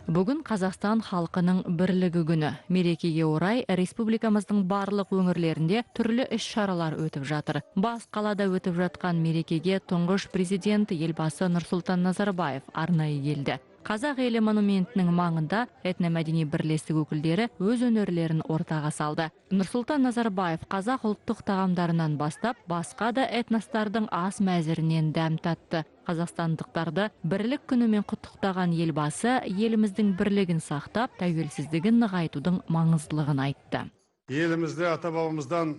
Бүгін Қазақстан халқының бірлігі күні. Мерекеге орай республикамыздың барлық өңірлерінде түрлі іс-шаралар өтіп жатыр. Бас қалада өтіп жатқан мерекеге тұңғыш президент елбасы Нұрсұлтан Назарбаев арнайы келді. Қазақ елі монументінің маңында этномәдени бірлестік өкілдері өз өнерлерін ортаға салды. Нұрсұлтан Назарбаев қазақ ұлттық тағамдарынан бастап, басқа да этностардың ас мәзірінен дәм татты. Қазақстандықтарды бірлік күнімен құттықтаған елбасы еліміздің бірлігін сақтап, тәуелсіздігін нығайтудың маңыздылығын айтты. Елімізде ата-бабамыздан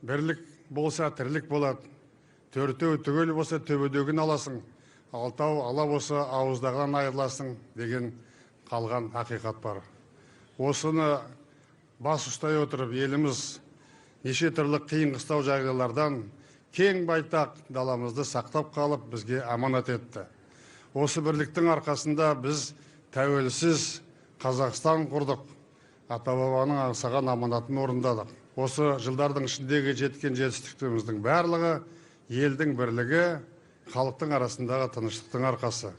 бірлік болса тірлік болады. Төртеу түгел болса төбедегін аласың. Алтау ала болса ауыздаған айырыласың деген қалған ақиқат бар. Осыны бас ұстай отырып, еліміз неше түрлі қиын-қыстау жағдайлардан кең байтақ даламызды сақтап қалып, бізге аманат етті. Осы бірліктің арқасында біз тәуелсіз Қазақстан құрдық, ата-бабаның аңсаған аманатын орындадық. Осы жылдардың ішіндегі жеткен жетістіктеріміздің барлығы елдің бірлігі, халықтың арасындағы тыныштықтың арқасы.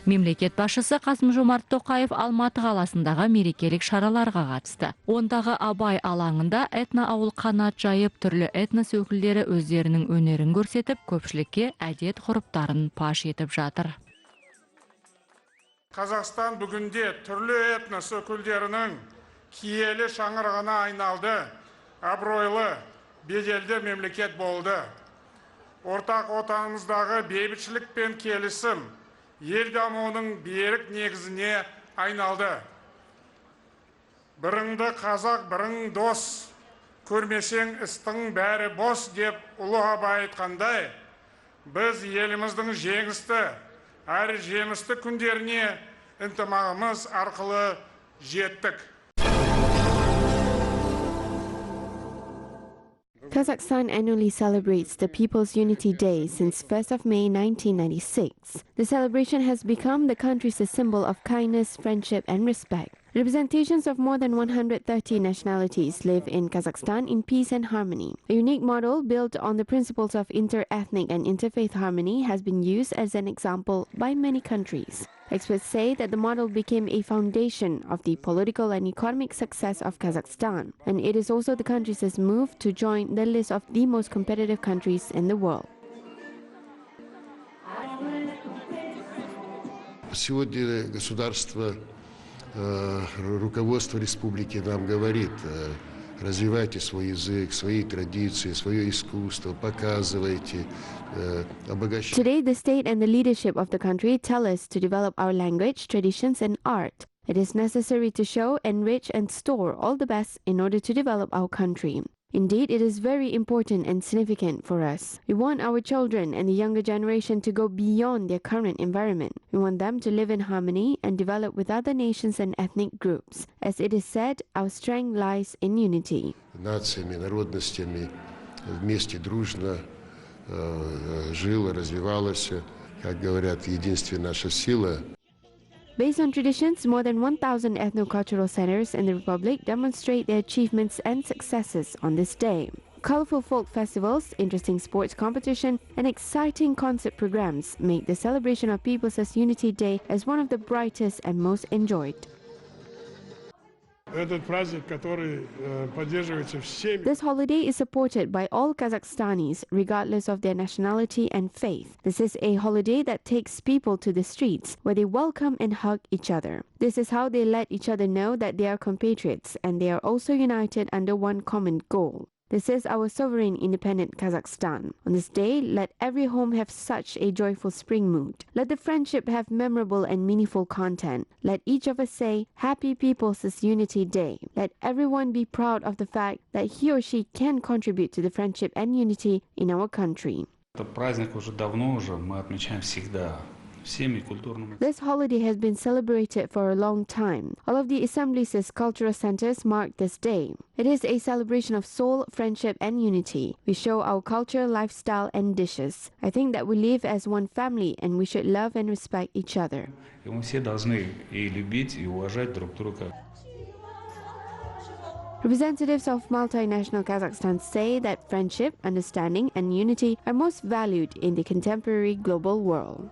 Мемлекет басшысы Қасым-Жомарт Тоқаев Алматы қаласындағы мерекелік шараларға қатысты. Ондағы Абай алаңында этно-ауыл қанат жайып, түрлі этнос өкілдері өздерінің өнерін көрсетіп, көпшілікке әдет ғұрыптарын паш етіп жатыр. Қазақстан бүгінде түрлі этнос өкілдерінің киелі шаңырағына айналды, абыройлы, беделді мемлекет болды. Ортақ отанымыздағы бейбітшілік пен келісім ел дамуының берік негізіне айналды. Біріңді қазақ, бірің дос, көрмесең істің бәрі бос деп ұлы Абай айтқандай, біз еліміздің жеңісті, әрі жемісті күндеріне ынтымағымыз арқылы жеттік. Kazakhstan annually celebrates the People's Unity Day since 1st of May 1996. The celebration has become the country's symbol of kindness, friendship and respect. Representations of more than 130 nationalities live in Kazakhstan in peace and harmony. A unique model built on the principles of inter-ethnic and interfaith harmony has been used as an example by many countries. Experts say that the model became a foundation of the political and economic success of Kazakhstan, and it is also the country's move to join the list of the most competitive countries in the world. Сегодня государство, руководство республики нам говорит: развивайте свой язык, свои традиции, свое искусство, показывайте, обогащайте. Today, the state and the leadership of the country tell us to develop our language, traditions, and art. It is necessary to show, enrich, and store all the best in order to develop our country. Indeed, it is very important and significant for us. We want our children and the younger generation to go beyond their current environment. We want them to live in harmony and develop with other nations and ethnic groups. As it is said, our strength lies in unity. Нациями, народностями вместе дружно жило, развивалось. Как говорят, единстве наша сила. Based on traditions, more than 1,000 ethno-cultural centers in the Republic demonstrate their achievements and successes on this day. Colorful folk festivals, interesting sports competition, and exciting concert programs make the celebration of People's Unity Day as one of the brightest and most enjoyed. This holiday is supported by all Kazakhstanis, regardless of their nationality and faith. This is a holiday that takes people to the streets, where they welcome and hug each other. This is how they let each other know that they are compatriots, and they are also united under one common goal. This is our sovereign independent Kazakhstan. On this day, let every home have such a joyful spring mood. Let the friendship have memorable and meaningful content. Let each of us say, Happy People's Unity Day. Let everyone be proud of the fact that he or she can contribute to the friendship and unity in our country. This holiday has been celebrated for a long time. All of the assemblies' cultural centers mark this day. It is a celebration of soul, friendship, and unity. We show our culture, lifestyle, and dishes. I think that we live as one family and we should love and respect each other. Representatives of multinational Kazakhstan say that friendship, understanding, and unity are most valued in the contemporary global world.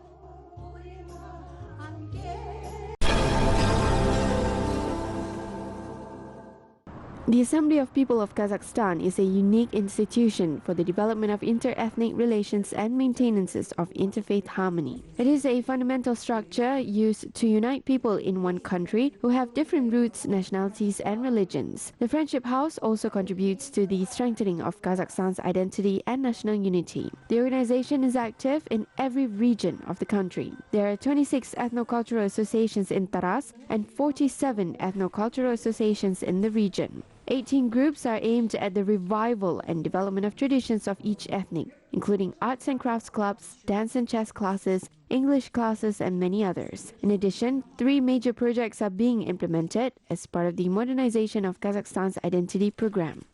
The Assembly of People of Kazakhstan is a unique institution for the development of inter-ethnic relations and maintenance of interfaith harmony. It is a fundamental structure used to unite people in one country who have different roots, nationalities, and religions. The Friendship House also contributes to the strengthening of Kazakhstan's identity and national unity. The organization is active in every region of the country. There are 26 ethnocultural associations in Taraz and 47 ethnocultural associations in the region. 18 groups are aimed at the revival and development of traditions of each ethnic, including arts and crafts clubs, dance and chess classes, English classes, and many others. In addition, 3 major projects are being implemented as part of the modernization of Kazakhstan's identity program.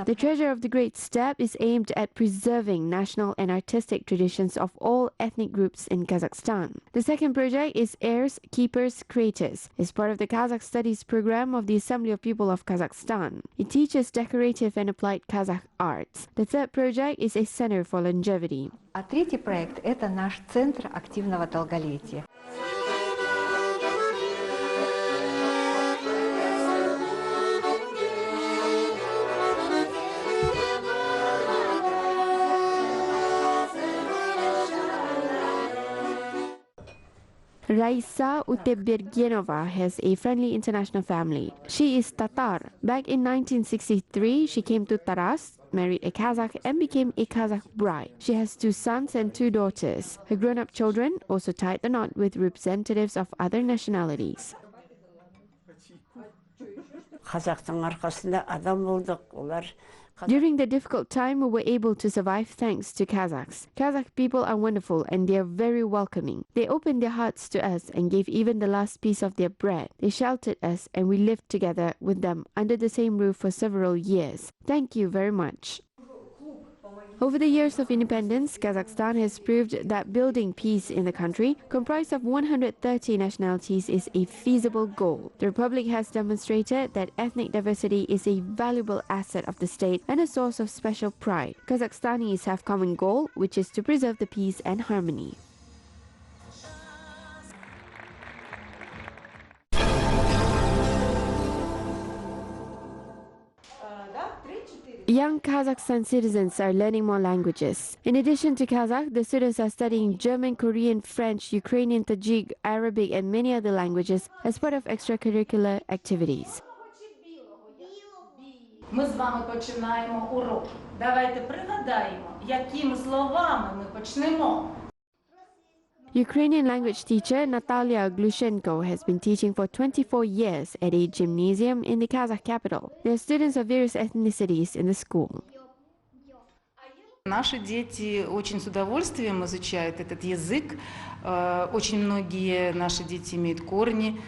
The treasure of the Great Steppe is aimed at preserving national and artistic traditions of all ethnic groups in Kazakhstan. The second project is Heirs, Keepers, Creators. It's part of the Kazakh Studies program of the Assembly of People of Kazakhstan. It teaches decorative and applied Kazakh arts. The third project is a Center for Longevity. А третий проект – это наш Центр активного долголетия. Raisa Utebbergenova has a friendly international family. She is Tatar. Back in 1963, she came to Taraz, married a Kazakh, and became a Kazakh bride. She has 2 sons and 2 daughters. Her grown-up children also tied the knot with representatives of other nationalities. During the difficult time, we were able to survive thanks to Kazakhs. Kazakh people are wonderful and they are very welcoming. They opened their hearts to us and gave even the last piece of their bread. They sheltered us and we lived together with them under the same roof for several years. Thank you very much. Over the years of independence, Kazakhstan has proved that building peace in the country, comprised of 130 nationalities, is a feasible goal. The Republic has demonstrated that ethnic diversity is a valuable asset of the state and a source of special pride. Kazakhstanis have a common goal, which is to preserve the peace and harmony. Young Kazakhstan citizens are learning more languages. In addition to Kazakh, the students are studying German, Korean, French, Ukrainian, Tajik, Arabic, and many other languages as part of extracurricular activities. Ми з вами починаємо урок. Давайте пригадаємо, якими словами ми почнемо. Ukrainian language teacher Natalia Glushenko has been teaching for 24 years at a gymnasium in the Kazakh capital. There are students of various ethnicities in the school. Наши дети очень с удовольствием изучают этот язык. Очень многие наши дети имеют корни,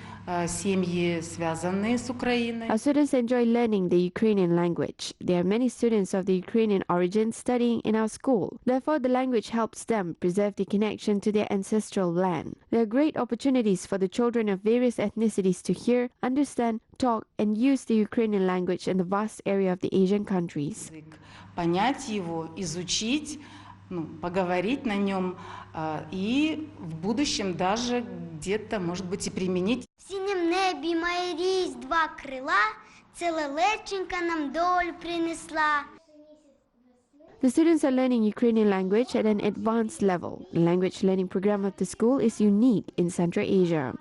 семьи, связанные с Украиной. Our students enjoy learning the Ukrainian language. There are many students of the Ukrainian origin studying in our school. Therefore, the language helps them preserve the connection to their ancestral land. There are great opportunities for the children of various ethnicities to hear, understand, talk, and use the Ukrainian language in the vast area of the Asian countries. Понять его, изучить, поговорить на нем и в будущем даже где-то, может быть, и применить. В синем небі має рість 2 крила, це лелеченька нам долю принесла. The students are learning Ukrainian language at an advanced level. The language learning program of the school is unique in Central Asia.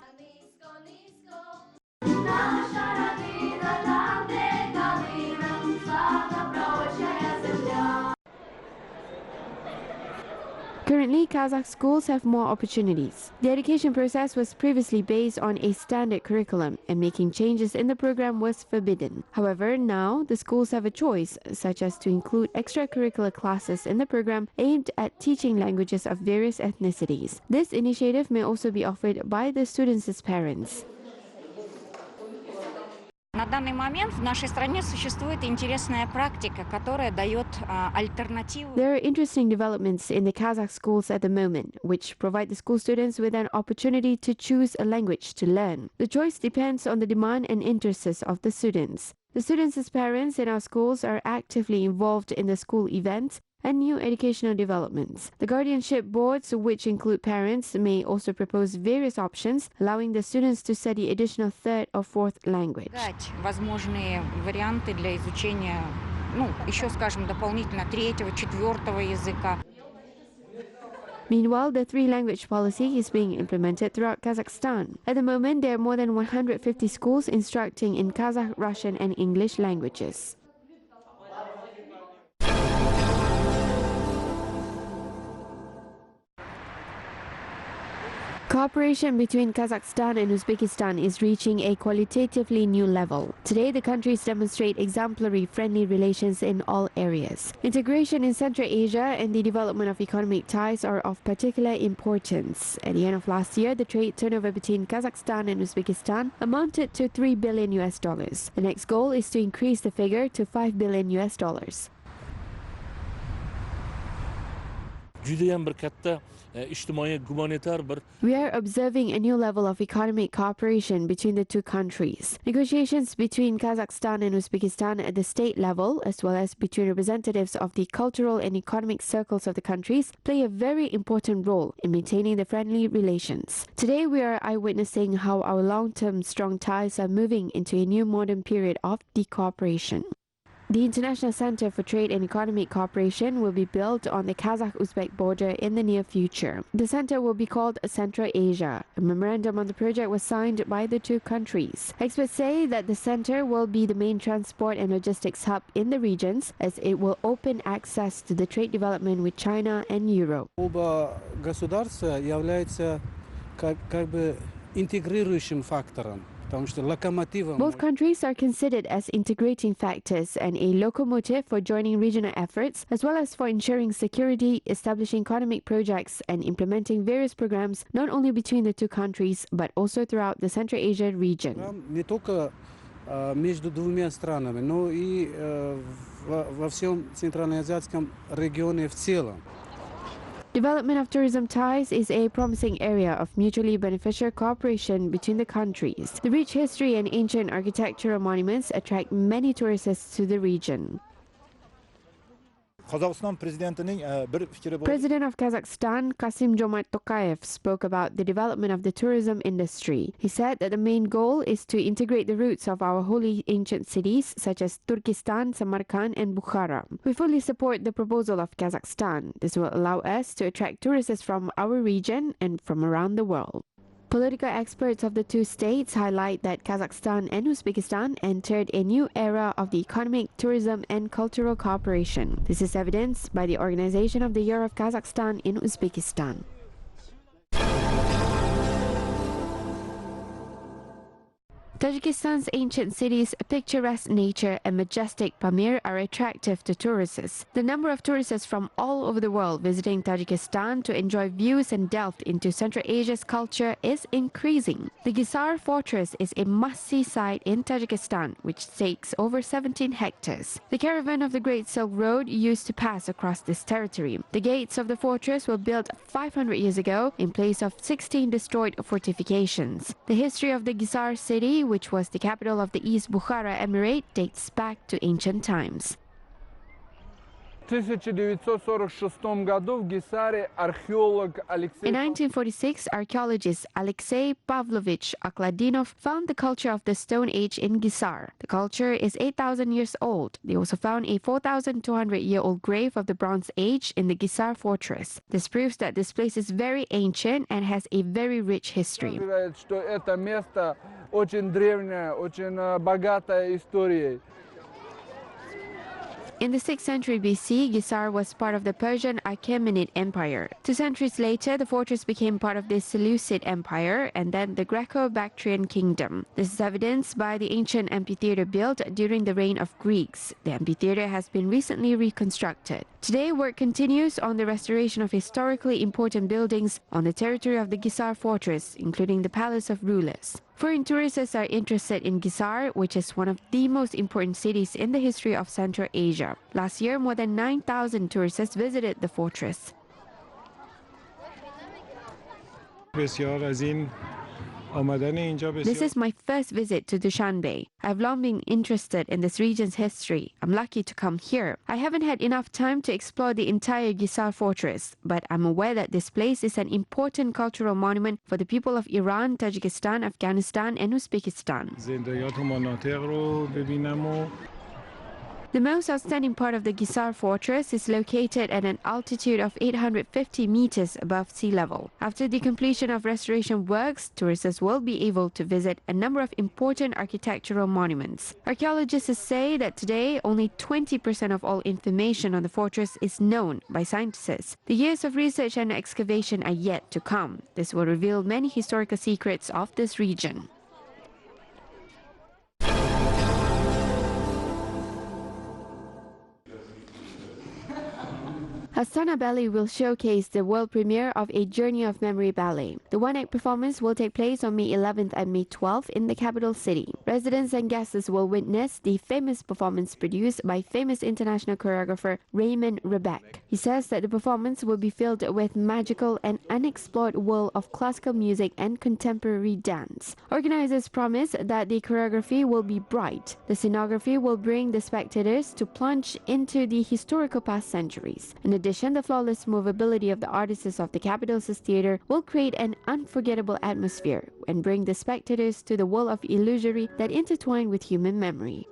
Currently, Kazakh schools have more opportunities. The education process was previously based on a standard curriculum, and making changes in the program was forbidden. However, now the schools have a choice, such as to include extracurricular classes in the program aimed at teaching languages of various ethnicities. This initiative may also be offered by the students' parents. На данный момент в нашей стране существует интересная практика, которая дает альтернативу. There are interesting developments in the Kazakh schools at the moment, which provide the school students with an opportunity to choose a language to learn. The choice depends on the demand and interests of the students. The students' parents in our schools are actively involved in the school events and new educational developments. The guardianship boards, which include parents, may also propose various options, allowing the students to study additional third or fourth language. Возможные варианты для изучения, еще, скажем, дополнительно третьего, четвертого языка. Meanwhile, the three-language policy is being implemented throughout Kazakhstan. At the moment, there are more than 150 schools instructing in Kazakh, Russian, and English languages. Cooperation between Kazakhstan and Uzbekistan is reaching a qualitatively new level. Today, the countries demonstrate exemplary friendly relations in all areas. Integration in Central Asia and the development of economic ties are of particular importance. At the end of last year, the trade turnover between Kazakhstan and Uzbekistan amounted to $3 billion. The next goal is to increase the figure to $5 billion. We are observing a new level of economic cooperation between the two countries. Negotiations between Kazakhstan and Uzbekistan at the state level, as well as between representatives of the cultural and economic circles of the countries, play a very important role in maintaining the friendly relations. Today, we are eyewitnessing how our long-term strong ties are moving into a new modern period of cooperation. The International Center for Trade and Economic Cooperation will be built on the Kazakh-Uzbek border in the near future. The center will be called Central Asia. A memorandum on the project was signed by the two countries. Experts say that the center will be the main transport and logistics hub in the regions, as it will open access to the trade development with China and Europe. Оба государства являются как бы интегрирующим фактором. Both countries are considered as integrating factors and a locomotive for joining regional efforts, as well as for ensuring security, establishing economic projects, and implementing various programs not only between the two countries, but also throughout the Central Asia region. Не только между двумя странами, но и во всем центральноазиатском регионе в целом. Development of tourism ties is a promising area of mutually beneficial cooperation between the countries. The rich history and ancient architectural monuments attract many tourists to the region. President of Kazakhstan, Kassym-Jomart Tokayev, spoke about the development of the tourism industry. He said that the main goal is to integrate the roots of our holy ancient cities such as Turkestan, Samarkand, and Bukhara. We fully support the proposal of Kazakhstan. This will allow us to attract tourists from our region and from around the world. Political experts of the two states highlight that Kazakhstan and Uzbekistan entered a new era of the economic, tourism, and cultural cooperation. This is evidenced by the organization of the Year of Kazakhstan in Uzbekistan. Tajikistan's ancient cities, picturesque nature, and majestic Pamir are attractive to tourists. The number of tourists from all over the world visiting Tajikistan to enjoy views and delve into Central Asia's culture is increasing. The Gisar Fortress is a must-see site in Tajikistan, which takes over 17 hectares. The caravan of the Great Silk Road used to pass across this territory. The gates of the fortress were built 500 years ago in place of 16 destroyed fortifications. The history of the Gisar city, which was the capital of the East Bukhara Emirate, dates back to ancient times. In 1946, archaeologist Alexei Pavlovich Akladinov found the culture of the Stone Age in Gisar. The culture is 8,000 years old. They also found a 4,200-year-old grave of the Bronze Age in the Gisar fortress. This proves that this place is very ancient and has a very rich history. In the 6th century BC, Gisar was part of the Persian Achaemenid Empire. 2 centuries later, the fortress became part of the Seleucid Empire and then the Greco-Bactrian Kingdom. This is evidenced by the ancient amphitheater built during the reign of Greeks. The amphitheater has been recently reconstructed. Today, work continues on the restoration of historically important buildings on the territory of the Gisar fortress, including the Palace of Rulers. Foreign tourists are interested in Gisar, which is one of the most important cities in the history of Central Asia. Last year, more than 9,000 tourists visited the fortress. This is my first visit to Dushanbe. I've long been interested in this region's history. I'm lucky to come here. I haven't had enough time to explore the entire Gisar fortress, but I'm aware that this place is an important cultural monument for the people of Iran, Tajikistan, Afghanistan, and Uzbekistan. The most outstanding part of the Gisar fortress is located at an altitude of 850 meters above sea level. After the completion of restoration works, tourists will be able to visit a number of important architectural monuments. Archaeologists say that today only 20% of all information on the fortress is known by scientists. The years of research and excavation are yet to come. This will reveal many historical secrets of this region. Astana Ballet will showcase the world premiere of A Journey of Memory ballet. The one-act performance will take place on May 11th and May 12th in the capital city. Residents and guests will witness the famous performance produced by famous international choreographer Raymond Jibek. He says that the performance will be filled with magical and unexplored world of classical music and contemporary dance. Organizers promise that the choreography will be bright. The scenography will bring the spectators to plunge into the historical past centuries. In addition, the flawless movability of the artists of the capital's theater will create an unforgettable atmosphere and bring the spectators to the world of illusory that intertwine with human memory.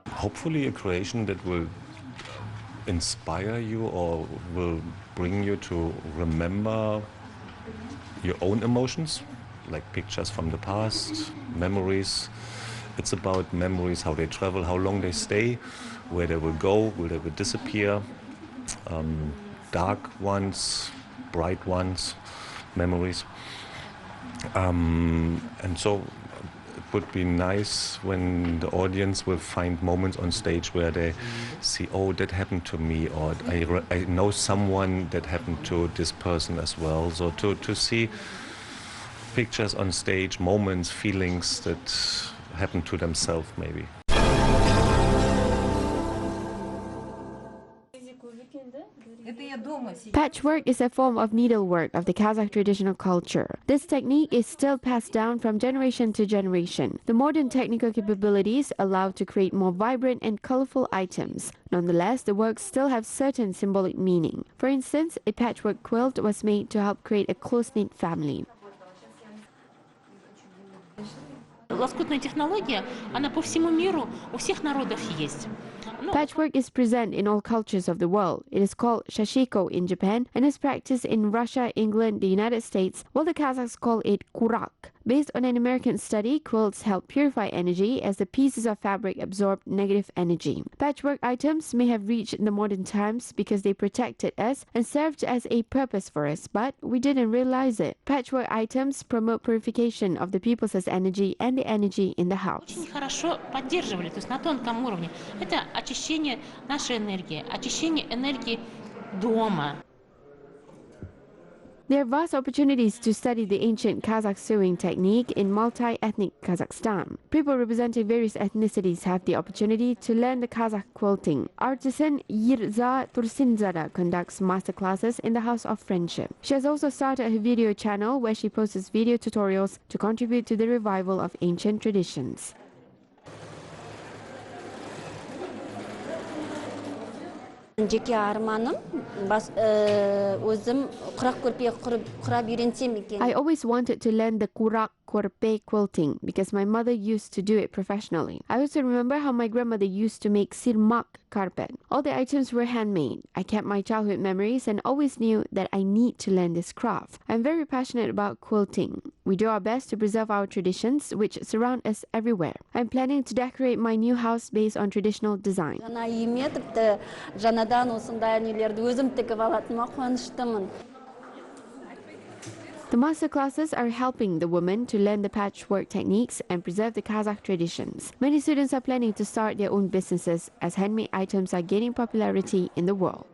Hopefully a creation that will inspire you or will bring you to remember your own emotions, like pictures from the past, memories. It's about memories, how they travel, how long they stay, where they will go, will they will disappear, dark ones, bright ones, memories. And so it would be nice when the audience will find moments on stage where they see, oh, that happened to me, or I know someone that happened to this person as well. So to see pictures on stage, moments, feelings that happen to themselves, maybe. Patchwork is a form of needlework of the Kazakh traditional culture. This technique is still passed down from generation to generation. The modern technical capabilities allow to create more vibrant and colorful items. Nonetheless, the works still have certain symbolic meaning. For instance, a patchwork quilt was made to help create a close-knit family. Лоскутная технология, она по всему миру у всех народов есть. Patchwork is present in all cultures of the world. It is called shashiko in Japan and is practiced in Russia, England, the United States, while the Kazakhs call it kurak. Based on an American study, quilts help purify energy as the pieces of fabric absorb negative energy. Patchwork items may have reached the modern times because they protected us and served as a purpose for us, but we didn't realize it. Patchwork items promote purification of the people's energy and the energy in the house. Очень хорошо поддерживали, то есть на тонком уровне. Это очищение нашей энергии, очищение энергии дома. There are vast opportunities to study the ancient Kazakh sewing technique in multi-ethnic Kazakhstan. People representing various ethnicities have the opportunity to learn the Kazakh quilting. Artisan Yirza Tursinzada conducts masterclasses in the House of Friendship. She has also started her video channel where she posts video tutorials to contribute to the revival of ancient traditions. Жеке арманым өзім құрақ көрпе құрап үйренсем екен. I always wanted to learn the kurak korpe quilting because my mother used to do it professionally. I also remember how my grandmother used to make sirmak carpet. All the items were handmade. I kept my childhood memories and always knew that I need to learn this craft. I'm very passionate about quilting. We do our best to preserve our traditions which surround us everywhere. I'm planning to decorate my new house based on traditional design. Жаңа үйіме тіпті жаңадан осындай нелерді өзім тігіп алатыныма қуаныштымын. The masterclasses are helping the women to learn the patchwork techniques and preserve the Kazakh traditions. Many students are planning to start their own businesses as handmade items are gaining popularity in the world.